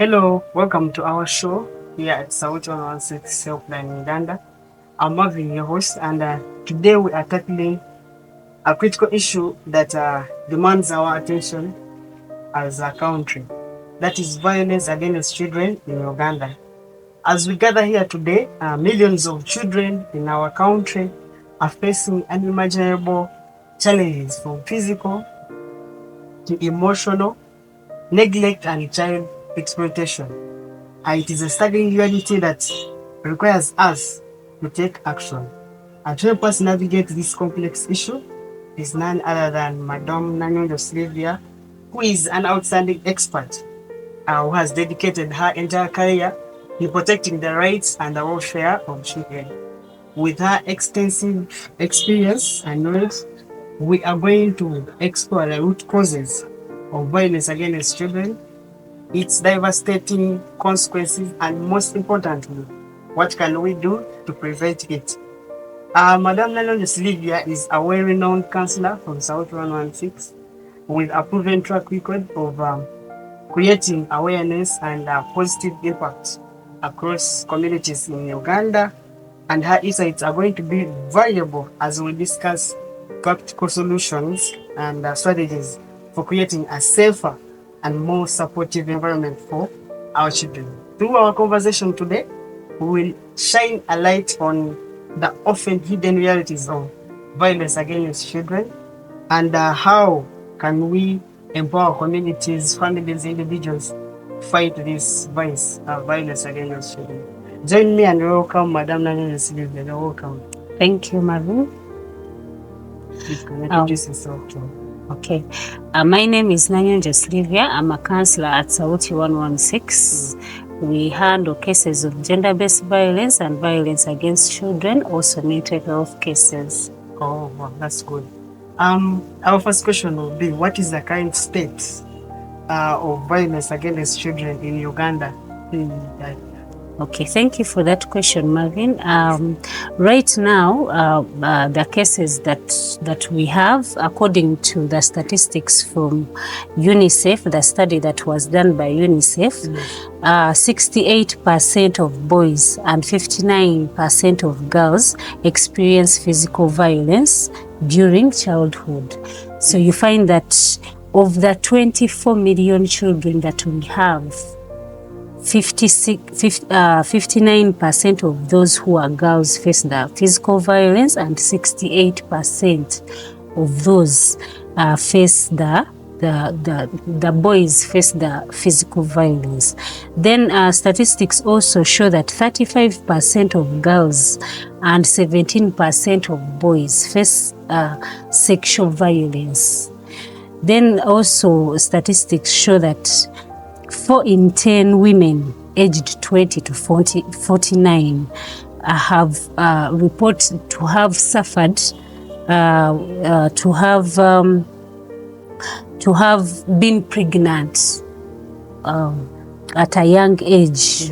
Hello, welcome to our show here at Sauti 116 Helpline Uganda. I'm Marvin, your host, and today we are tackling a critical issue that demands our attention as a country. That is violence against children in Uganda. As we gather here today, millions of children in our country are facing unimaginable challenges from physical to emotional neglect and child exploitation. It is a staggering reality that requires us to take action. And to help us navigate this complex issue is none other than Madame Nanyondo Sylvia, who is an outstanding expert who has dedicated her entire career in protecting the rights and the welfare of children. With her extensive experience and knowledge, we are going to explore the root causes of violence against children, its devastating consequences, and most importantly, what can we do to prevent it? Madame Nanyondo Sylvia is a well-renowned counselor from South 116 with a proven track record of creating awareness and positive impact across communities in Uganda, and her insights are going to be valuable as we discuss practical solutions and strategies for creating a safer and more supportive environment for our children. Through our conversation today, we will shine a light on the often hidden realities of violence against children and how can we empower communities, families, individuals fight this violence against children. Join me and welcome Madame Nanyondo Sylvia. Welcome. Thank you, Marvin. Please can you introduce yourself to. Okay. My name is Nanyondo Sylvia. I'm a counselor at Sauti 116. We handle cases of gender-based violence and violence against children, also mental health cases. Oh, wow, that's good. Our first question will be, what is the current state of violence against children in Uganda? Okay, thank you for that question, Marvin. Right now, the cases that we have, according to the statistics from UNICEF, the study that was done by UNICEF, 68% of boys and 59% of girls experience physical violence during childhood. So you find that of the 24 million children that we have, 59% of those who are girls face the physical violence, and 68% of those face the boys face the physical violence. Then statistics also show that 35% of girls and 17% of boys face sexual violence. Then also statistics show that 4 in 10 women aged 20 to 49 have reported to have suffered, to have been pregnant at a young age,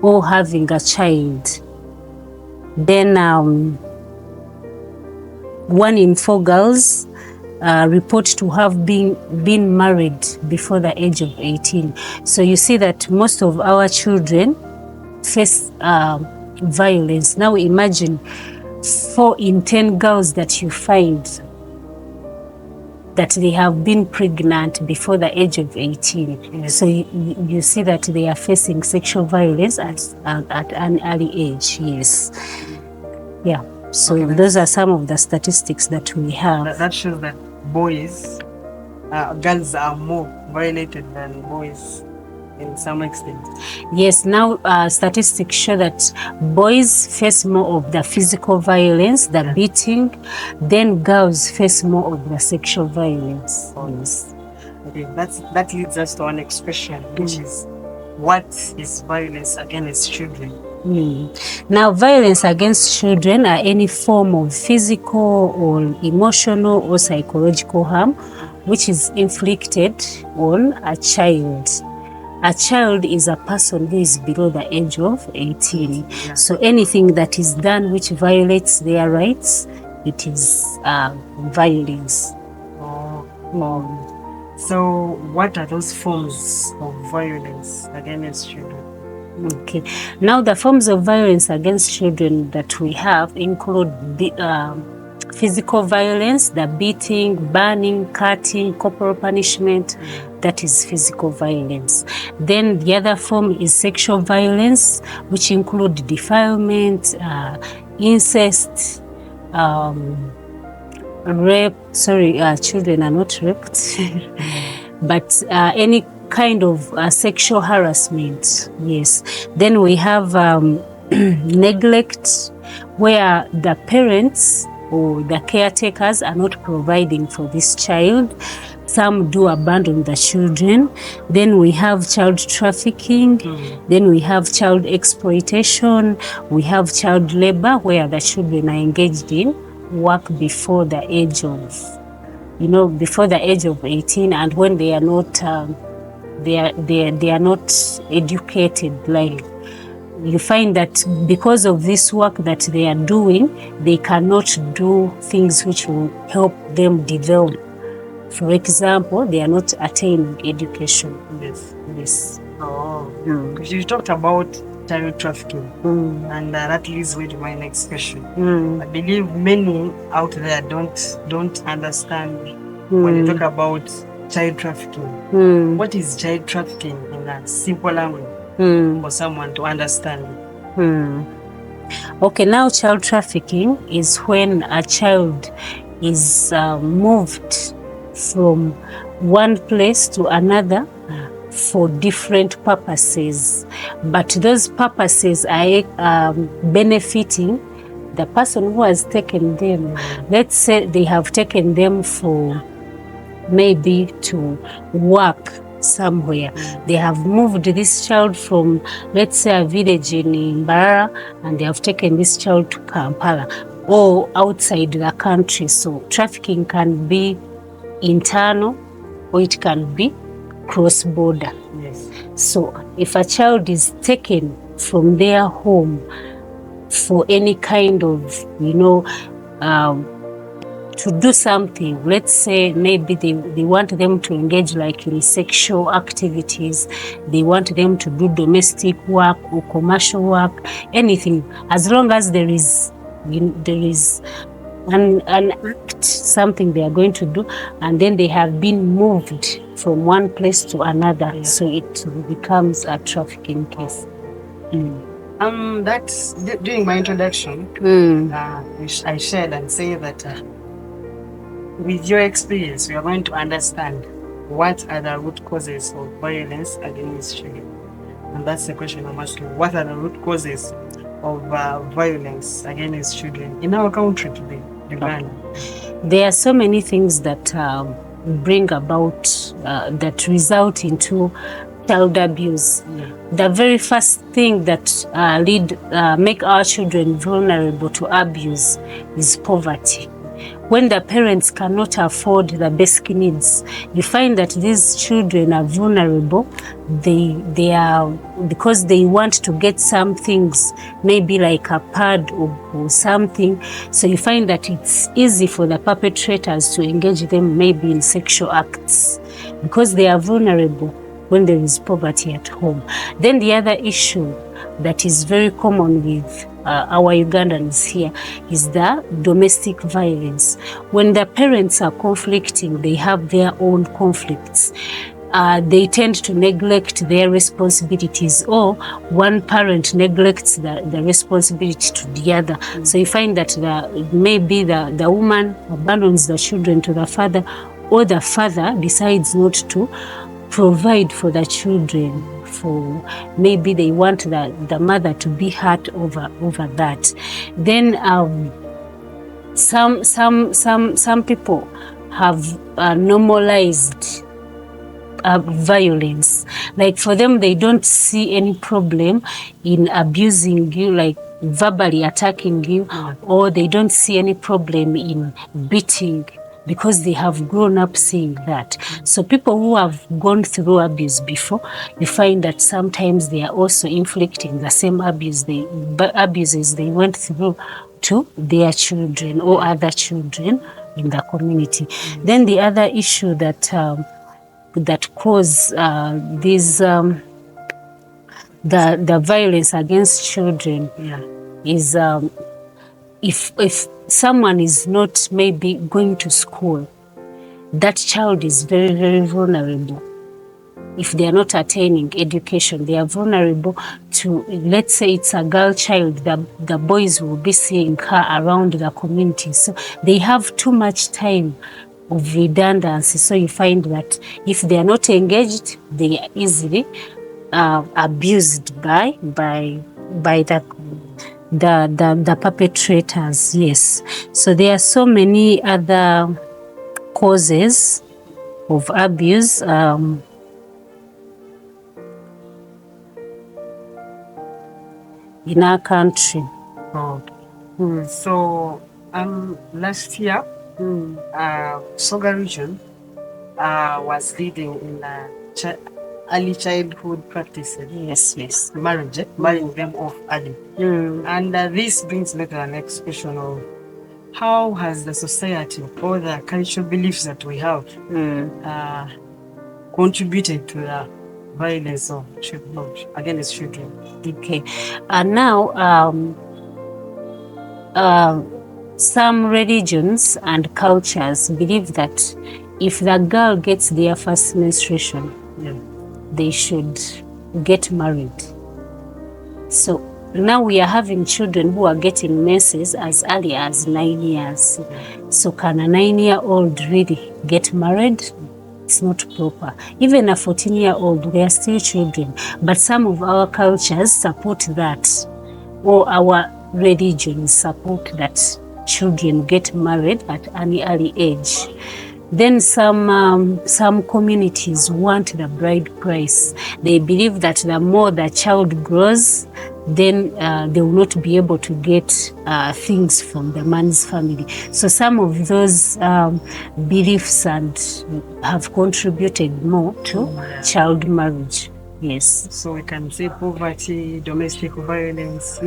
or having a child. Then 1 in 4 girls report to have been married before the age of 18. So you see that most of our children face violence. Now imagine 4 in 10 girls that you find that they have been pregnant before the age of 18. Yes. So you see that they are facing sexual violence at an early age. Yes. Yeah. So okay, those are some of the statistics that we have. That shows that girls are more violated than boys in some extent. Yes, now statistics show that boys face more of the physical violence, the beating, then girls face more of the sexual violence. Yes. Okay, that leads us to our next question, which is, what is violence against children? Now, violence against children are any form of physical or emotional or psychological harm which is inflicted on a child. A child is a person who is below the age of 18. Yeah. So anything that is done which violates their rights, it is violence. So, what are those forms of violence against children? Okay. Now, the forms of violence against children that we have include physical violence, the beating, burning, cutting, corporal punishment. That is physical violence. Then the other form is sexual violence, which include defilement, incest, rape. Sorry, children are not raped, but any kind of sexual harassment. Yes. Then we have neglect, where the parents or the caretakers are not providing for this child. Some do abandon the children. Then we have child trafficking. Then we have child exploitation. We have child labor, where the children are engaged in work before the age of, before the age of 18, and when they are not, they are not educated. Like, you find that because of this work that they are doing, they cannot do things which will help them develop. For example, they are not attaining education. Yes. Oh, because you talked about child trafficking, and that leads me to my next question. I believe many out there don't understand when you talk about child trafficking. What is child trafficking in a simple language for someone to understand? Okay, now child trafficking is when a child is moved from one place to another for different purposes, but those purposes are benefiting the person who has taken them. Let's say they have taken them for maybe to work somewhere. They have moved this child from, let's say, a village in Mbarara, and they have taken this child to Kampala or outside the country. So trafficking can be internal or it can be cross-border. Yes. So if a child is taken from their home for any kind of, to do something, let's say maybe they want them to engage like in sexual activities, they want them to do domestic work or commercial work, anything, as long as there is an act, something they are going to do, and then they have been moved from one place to another, so it becomes a trafficking case. That's during my introduction. I shared and say that with your experience, we are going to understand what are the root causes of violence against children. And that's the question I'm asking. What are the root causes of violence against children in our country today, Uganda? There are so many things that bring about, that result into child abuse. The very first thing that make our children vulnerable to abuse is poverty. When the parents cannot afford the basic needs, you find that these children are vulnerable. They are, because they want to get some things, maybe like a pad or something. So you find that it's easy for the perpetrators to engage them maybe in sexual acts because they are vulnerable when there is poverty at home. Then the other issue that is very common with our Ugandans here is the domestic violence. When the parents are conflicting, they have their own conflicts. They tend to neglect their responsibilities, or one parent neglects the responsibility to the other. So you find that maybe the woman abandons the children to the father, or the father decides not to provide for the children. For maybe they want the mother to be hurt over that. Then some people have normalized violence. Like for them, they don't see any problem in abusing you, like verbally attacking you, or they don't see any problem in beating, because they have grown up seeing that. So people who have gone through abuse before, you find that sometimes they are also inflicting the same abuses they went through to their children or other children in the community. Then the other issue that that cause these the violence against children is if someone is not maybe going to school, that child is very, very vulnerable. If they are not attaining education, they are vulnerable to, let's say it's a girl child, the boys will be seeing her around the community. So they have too much time of redundancy. So you find that if they are not engaged, they are easily abused by the perpetrators. Yes. So there are so many other causes of abuse. In our country. So last year, Soga region was leading in early childhood practices. Yes. Marrying them off early. And this brings me to the next question of how has the society or the cultural beliefs that we have contributed to the violence of children against children? Okay. And now some religions and cultures believe that if the girl gets their first menstruation, they should get married. So now we are having children who are getting menses as early as 9 years. So can a 9-year-old really get married? It's not proper. Even a 14-year-old, they are still children. But some of our cultures support that, or our religions support that children get married at an early age. Then some communities want the bride price. They believe that the more the child grows, then they will not be able to get things from the man's family. So some of those beliefs and have contributed more to child marriage. Yes. So we can say poverty, domestic violence,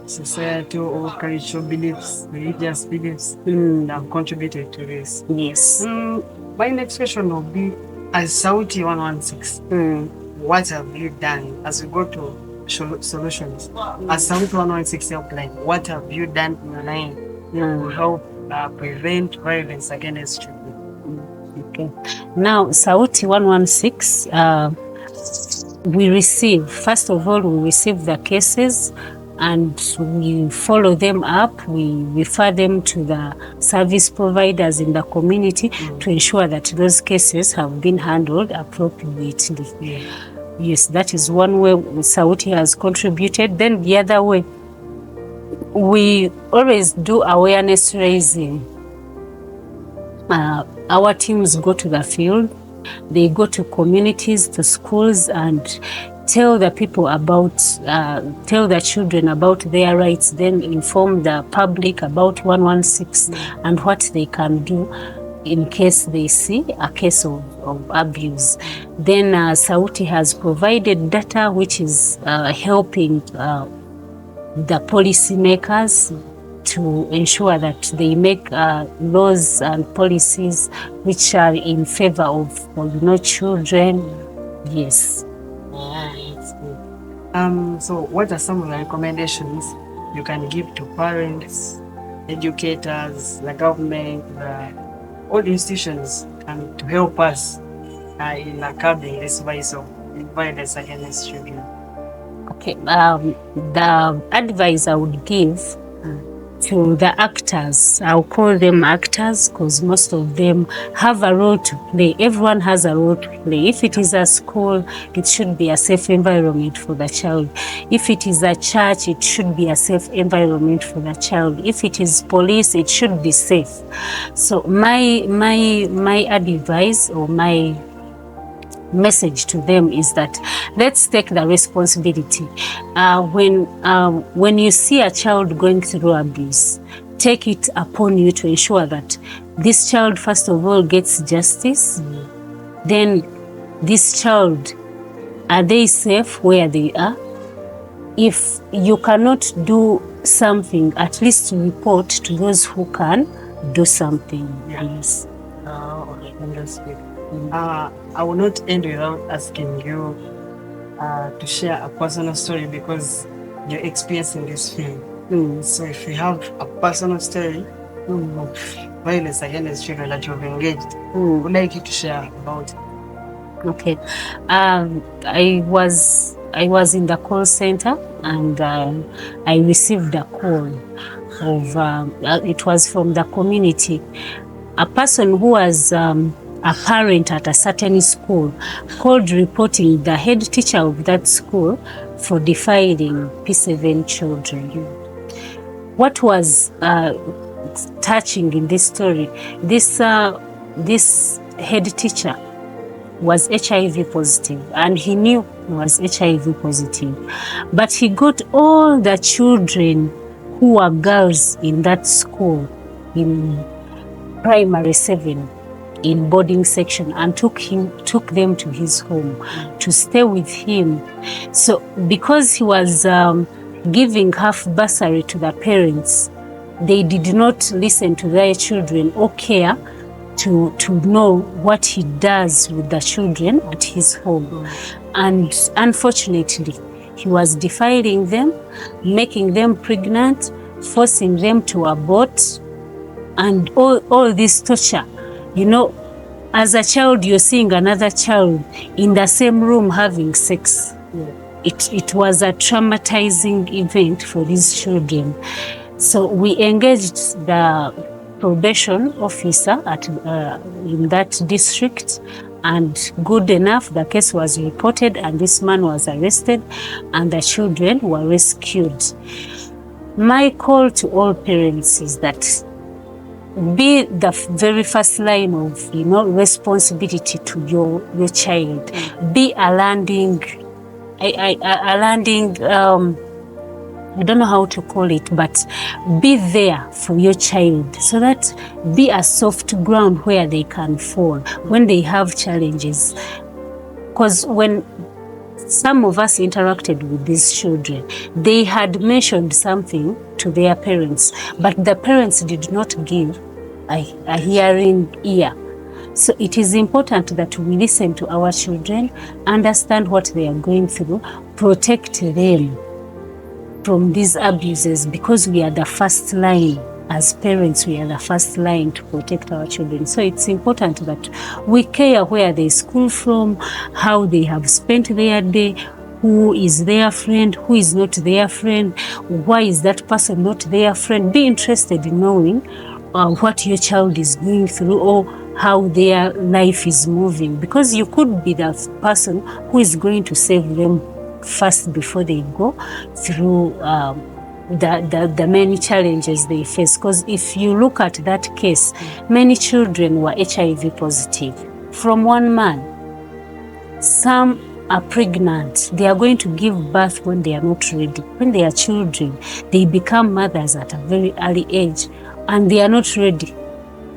societal or cultural beliefs, religious beliefs have contributed to this. Yes. My next question will be, as Sauti 116, what have you done as we go to solutions? As Sauti 116 helpline, what have you done in your line to help prevent violence against children? Okay. Now, Sauti 116, we receive, first of all, we receive the cases and we follow them up. We refer them to the service providers in the community to ensure that those cases have been handled appropriately. Yes, that is one way Sauti has contributed. Then the other way, we always do awareness raising. Our teams go to the field. They go to communities, to schools, and tell the people about, tell the children about their rights, then inform the public about 116 and what they can do in case they see a case of abuse. Then Sauti has provided data which is helping the policymakers to ensure that they make laws and policies which are in favor of children. Yes. That's good. So what are some of the recommendations you can give to parents, educators, the government, all the institutions, and to help us in curbing this violence against children? Okay. The advice I would give to the actors, I'll call them actors because most of them have a role to play. Everyone has a role to play. If it is a school, it should be a safe environment for the child. If it is a church, it should be a safe environment for the child. If it is police, it should be safe. So my advice or my message to them is that let's take the responsibility. When you see a child going through abuse, take it upon you to ensure that this child first of all gets justice. Then this child, are they safe where they are? If you cannot do something, at least report to those who can do something. Yes. Okay, understood. I will not end without asking you to share a personal story because you're experiencing this field. So if you have a personal story of violence against children that you've engaged, would like you to share about it. Okay. I was in the call center, and I received a call of it was from the community. A person who was a parent at a certain school called reporting the head teacher of that school for defiling P7 children. What was touching in this story, this head teacher was HIV positive, and he knew he was HIV positive, but he got all the children who were girls in that school in primary 7 in boarding section and took them to his home to stay with him. So because he was giving half bursary to the parents, they did not listen to their children or care to know what he does with the children at his home. And unfortunately, he was defiling them, making them pregnant, forcing them to abort, and all this torture. You know, as a child, you're seeing another child in the same room having sex. It was a traumatizing event for these children. So we engaged the probation officer in that district, and good enough, the case was reported and this man was arrested and the children were rescued. My call to all parents is that be the very first line of responsibility to your child. Be a landing I don't know how to call it, but be there for your child, so that be a soft ground where they can fall when they have challenges. Because when some of us interacted with these children, they had mentioned something to their parents, but the parents did not give a hearing ear. So it is important that we listen to our children, understand what they are going through, protect them from these abuses, because we are the first line. As parents, we are the first line to protect our children. So it's important that we care where they school from, how they have spent their day, who is their friend, who is not their friend, why is that person not their friend. Be interested in knowing what your child is going through or how their life is moving, because you could be the person who is going to save them first before they go through the many challenges they face. Because if you look at that case, many children were HIV positive from one man. Some are pregnant. They are going to give birth when they are not ready. When they are children, they become mothers at a very early age and they are not ready.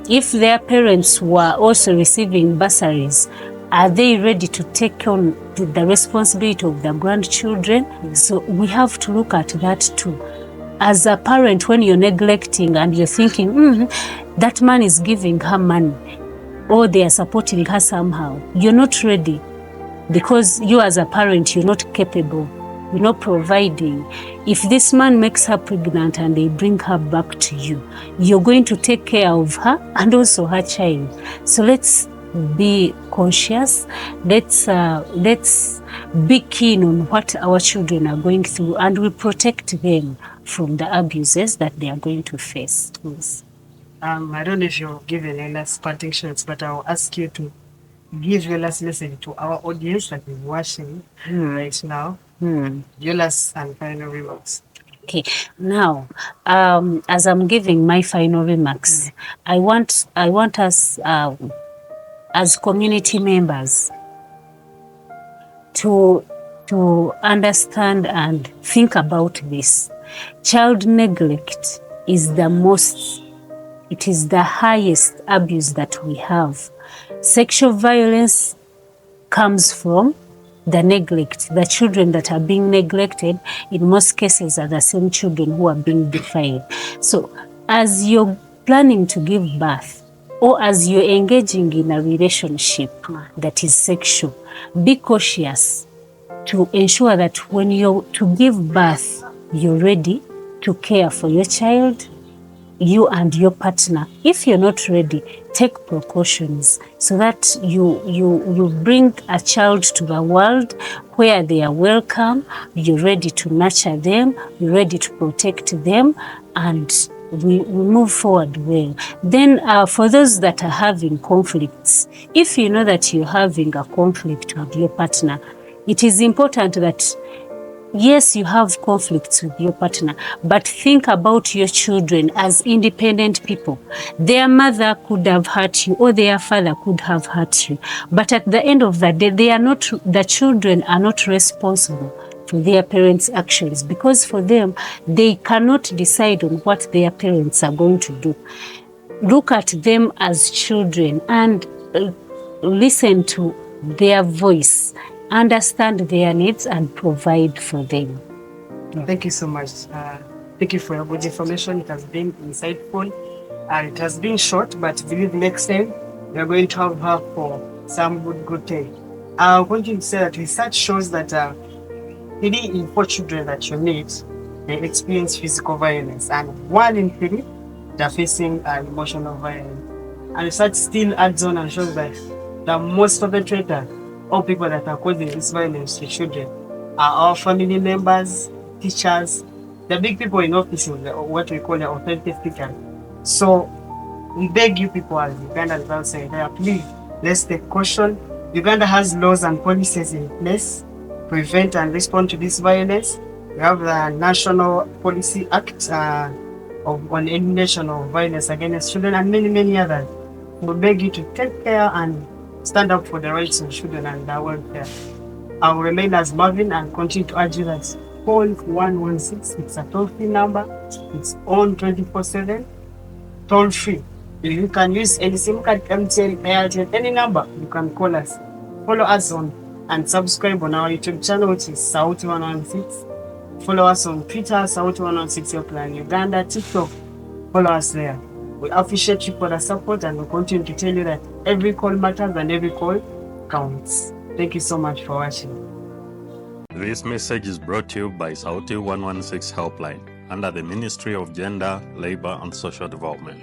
If their parents were also receiving bursaries, are they ready to take on the responsibility of the grandchildren? So we have to look at that too. As a parent, when you're neglecting and you're thinking, that man is giving her money or they are supporting her somehow, you're not ready, because you as a parent, you're not capable, you're not providing. If this man makes her pregnant and they bring her back to you, you're going to take care of her and also her child. So let's be conscious. Let's be keen on what our children are going through, and we protect them from the abuses that they are going to face. Yes. I don't know if you've given any last parting shots, but I'll ask you to give your last message to our audience that is watching right now. Your last and final remarks. Okay, now, as I'm giving my final remarks, I want us as community members to understand and think about this. Child neglect is the highest abuse that we have. Sexual violence comes from the neglect. The children that are being neglected, in most cases, are the same children who are being defiled. So as you're planning to give birth, or as you're engaging in a relationship that is sexual, be cautious to ensure that when you're to give birth, you're ready to care for your child, you and your partner. If you're not ready, take precautions so that you bring a child to the world where they are welcome, you're ready to nurture them, you're ready to protect them, and we move forward well. Then for those that are having conflicts, if you know that you're having a conflict with your partner, it is important that yes, you have conflicts with your partner, but think about your children as independent people. Their mother could have hurt you or their father could have hurt you. But at the end of the day, the children are not responsible for their parents' actions, because for them, they cannot decide on what their parents are going to do. Look at them as children and listen to their voice, understand their needs, and provide for them. Thank you so much. Thank you for your good information. It has been insightful. It has been short, but believe next time we are going to have her for some good day. I want you to say that research shows that 3 in 4 children that you meet, they experience physical violence, and 1 in 3 they're facing emotional violence. And research still adds on and shows that the most perpetrator or people that are causing this violence to children are our family members, teachers, the big people in offices, what we call the authority figures. So we beg you people as Ugandans outside there, please, let's take caution. Uganda has laws and policies in place to prevent and respond to this violence. We have the National Policy Act on elimination of violence against children and many others. We beg you to take care and stand up for the rights of children and their welfare. I will remain as Marvin and continue to urge you that call 116. It's a toll-free number. It's on 24/7, toll-free. You can use any SIM card, MTN, Airtel, any number. You can call us. Follow us on and subscribe on our YouTube channel, which is Sauti 116. Follow us on Twitter, Sauti 116 Helpline Uganda, TikTok. Follow us there. We appreciate you for the support, and we continue to tell you that every call matters and every call counts. Thank you so much for watching. This message is brought to you by Sauti 116 Helpline under the Ministry of Gender, Labor and Social Development.